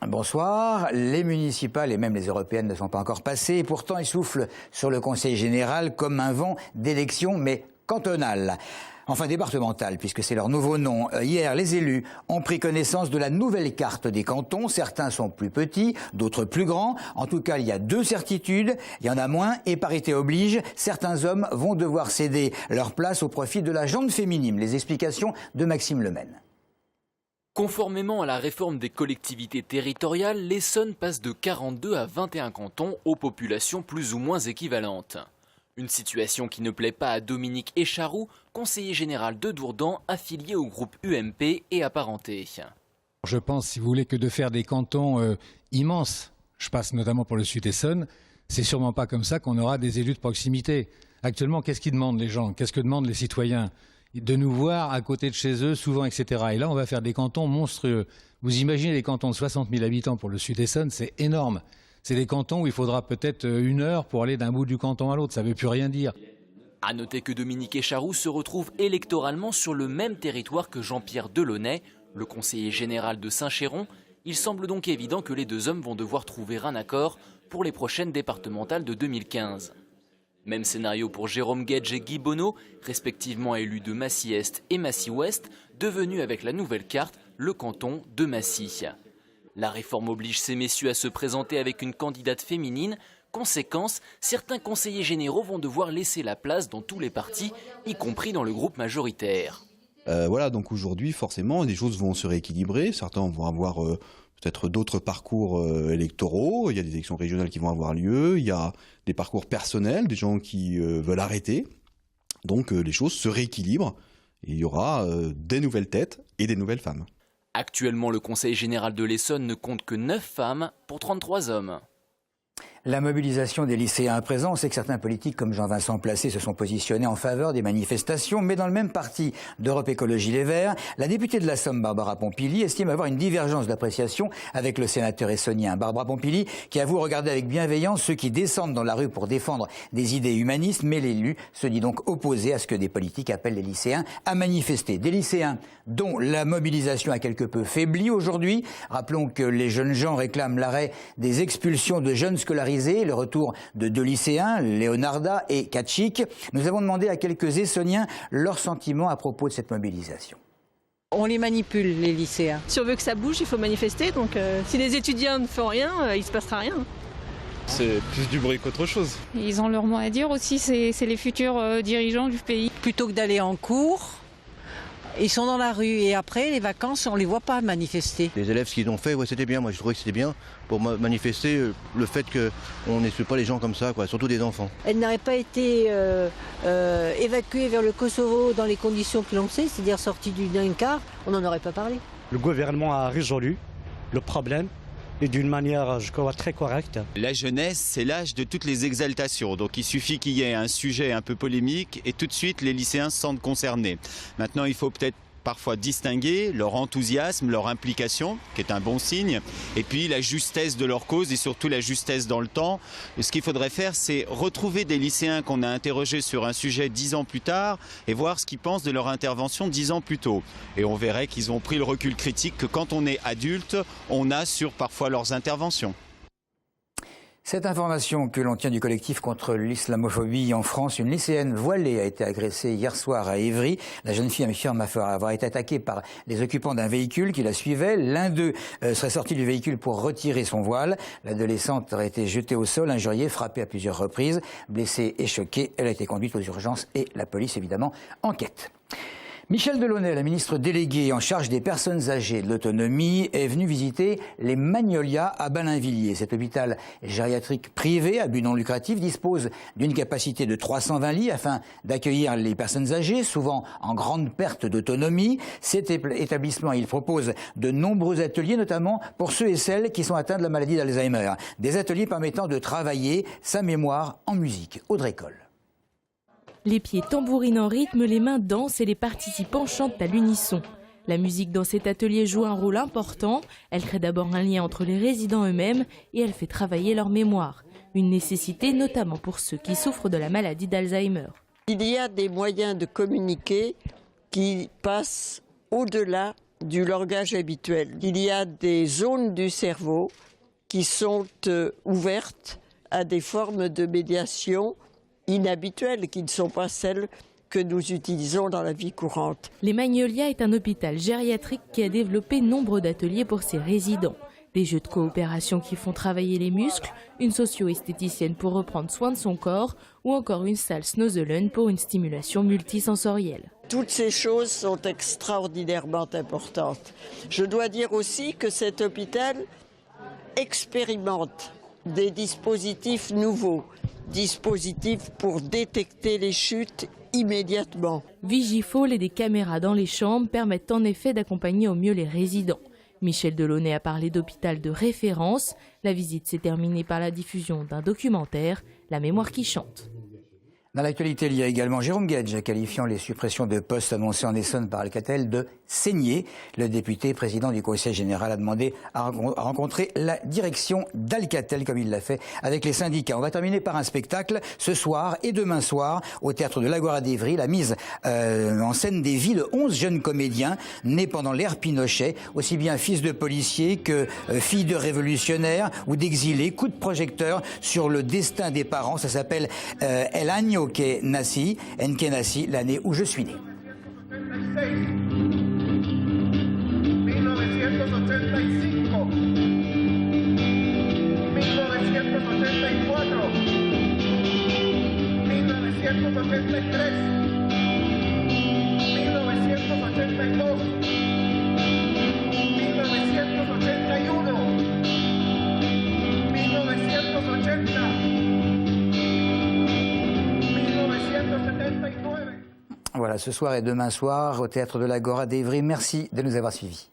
Bonsoir. Les municipales et même les européennes ne sont pas encore passées. Et pourtant, ils soufflent sur le Conseil général comme un vent d'élection, mais cantonale. Enfin départementale, puisque c'est leur nouveau nom. Hier, les élus ont pris connaissance de la nouvelle carte des cantons. Certains sont plus petits, d'autres plus grands. En tout cas, il y a deux certitudes. Il y en a moins et parité oblige. Certains hommes vont devoir céder leur place au profit de la gente féminine. Les explications de Maxime Lemaine. Conformément à la réforme des collectivités territoriales, l'Essonne passe de 42 à 21 cantons aux populations plus ou moins équivalentes. Une situation qui ne plaît pas à Dominique Écharoux, conseiller général de Dourdan, affilié au groupe UMP et apparenté. Je pense, si vous voulez, que de faire des cantons immenses, je passe notamment pour le Sud-Essonne, c'est sûrement pas comme ça qu'on aura des élus de proximité. Actuellement, qu'est-ce qu'ils demandent les gens? Qu'est-ce que demandent les citoyens? De nous voir à côté de chez eux, souvent, etc. Et là, on va faire des cantons monstrueux. Vous imaginez les cantons de 60 000 habitants pour le Sud-Essonne, c'est énorme. C'est des cantons où il faudra peut-être 1 heure pour aller d'un bout du canton à l'autre. Ça ne veut plus rien dire. A noter que Dominique Écharoux se retrouve électoralement sur le même territoire que Jean-Pierre Delaunay, le conseiller général de Saint-Chéron. Il semble donc évident que les deux hommes vont devoir trouver un accord pour les prochaines départementales de 2015. Même scénario pour Jérôme Guedj et Guy Bonneau, respectivement élus de Massy-Est et Massy-Ouest, devenus avec la nouvelle carte le canton de Massy. La réforme oblige ces messieurs à se présenter avec une candidate féminine. Conséquence, certains conseillers généraux vont devoir laisser la place dans tous les partis, y compris dans le groupe majoritaire. Voilà, donc aujourd'hui, forcément, les choses vont se rééquilibrer. Certains vont avoir peut-être d'autres parcours électoraux. Il y a des élections régionales qui vont avoir lieu. Il y a des parcours personnels, des gens qui veulent arrêter. Donc les choses se rééquilibrent. Et il y aura des nouvelles têtes et des nouvelles femmes. Actuellement, le Conseil général de l'Essonne ne compte que 9 femmes pour 33 hommes. La mobilisation des lycéens à présent, on sait que certains politiques comme Jean-Vincent Placé se sont positionnés en faveur des manifestations, mais dans le même parti d'Europe Écologie Les Verts, la députée de la Somme, Barbara Pompili, estime avoir une divergence d'appréciation avec le sénateur essonnien. Barbara Pompili qui avoue regarder avec bienveillance ceux qui descendent dans la rue pour défendre des idées humanistes, mais l'élu se dit donc opposé à ce que des politiques appellent les lycéens à manifester. Des lycéens dont la mobilisation a quelque peu faibli aujourd'hui. Rappelons que les jeunes gens réclament l'arrêt des expulsions de jeunes scolarisés, le retour de 2 lycéens, Leonarda et Katchik. Nous avons demandé à quelques Essonniens leurs sentiments à propos de cette mobilisation. On les manipule, les lycéens. Si on veut que ça bouge, il faut manifester. Donc si les étudiants ne font rien, il ne se passera rien. C'est plus du bruit qu'autre chose. Ils ont leur mot à dire aussi, c'est les futurs dirigeants du pays. Plutôt que d'aller en cours, ils sont dans la rue et après les vacances, on ne les voit pas manifester. Les élèves, ce qu'ils ont fait, ouais, c'était bien. Moi, je trouvais que c'était bien pour manifester le fait qu'on n'exclut pas les gens comme ça, quoi, surtout des enfants. Elle n'aurait pas été évacuée vers le Kosovo dans les conditions que l'on sait, c'est-à-dire sortie du Dunkerque, on n'en aurait pas parlé. Le gouvernement a résolu le problème et d'une manière, je crois, très correcte. La jeunesse, c'est l'âge de toutes les exaltations. Donc il suffit qu'il y ait un sujet un peu polémique et tout de suite les lycéens se sentent concernés. Maintenant, il faut peut-être parfois distinguer leur enthousiasme, leur implication, qui est un bon signe, et puis la justesse de leur cause et surtout la justesse dans le temps. Ce qu'il faudrait faire, c'est retrouver des lycéens qu'on a interrogés sur un sujet 10 ans plus tard et voir ce qu'ils pensent de leur intervention 10 ans plus tôt. Et on verrait qu'ils ont pris le recul critique que quand on est adulte, on a sur parfois leurs interventions. Cette information que l'on tient du collectif contre l'islamophobie en France, une lycéenne voilée a été agressée hier soir à Évry. La jeune fille affirme avoir été attaquée par les occupants d'un véhicule qui la suivait. L'un d'eux serait sorti du véhicule pour retirer son voile. L'adolescente aurait été jetée au sol, injuriée, frappée à plusieurs reprises. Blessée et choquée, elle a été conduite aux urgences et la police évidemment enquête. Michel Delaunay, la ministre déléguée en charge des personnes âgées de l'autonomie, est venue visiter les Magnolias à Ballainvilliers. Cet hôpital gériatrique privé à but non lucratif dispose d'une capacité de 320 lits afin d'accueillir les personnes âgées, souvent en grande perte d'autonomie. Cet établissement, il propose de nombreux ateliers, notamment pour ceux et celles qui sont atteints de la maladie d'Alzheimer. Des ateliers permettant de travailler sa mémoire en musique. Audrey Coll. Les pieds tambourines en rythme, les mains dansent et les participants chantent à l'unisson. La musique dans cet atelier joue un rôle important. Elle crée d'abord un lien entre les résidents eux-mêmes et elle fait travailler leur mémoire. Une nécessité notamment pour ceux qui souffrent de la maladie d'Alzheimer. Il y a des moyens de communiquer qui passent au-delà du langage habituel. Il y a des zones du cerveau qui sont ouvertes à des formes de médiation inhabituelles, qui ne sont pas celles que nous utilisons dans la vie courante. Les Magnolias est un hôpital gériatrique qui a développé nombre d'ateliers pour ses résidents. Des jeux de coopération qui font travailler les muscles, une socio-esthéticienne pour reprendre soin de son corps ou encore une salle Snozelen pour une stimulation multisensorielle. Toutes ces choses sont extraordinairement importantes. Je dois dire aussi que cet hôpital expérimente des dispositifs nouveaux, dispositifs pour détecter les chutes immédiatement. Vigifol et des caméras dans les chambres permettent en effet d'accompagner au mieux les résidents. Michel Delaunay a parlé d'hôpital de référence. La visite s'est terminée par la diffusion d'un documentaire, La mémoire qui chante. Dans l'actualité, il y a également Jérôme Guedj qualifiant les suppressions de postes annoncées en Essonne par Alcatel de saignées. Le député président du Conseil général a demandé à rencontrer la direction d'Alcatel, comme il l'a fait avec les syndicats. On va terminer par un spectacle ce soir et demain soir au théâtre de l'Agora d'Ivry. La mise en scène des vies de 11 jeunes comédiens nés pendant l'ère Pinochet, aussi bien fils de policiers que filles de révolutionnaires ou d'exilés. Coup de projecteur sur le destin des parents. Ça s'appelle El Año que Nací, En que Nací, l'année où je suis né. 1979. Voilà, ce soir et demain soir au théâtre de l'Agora d'Ivry. Merci de nous avoir suivis.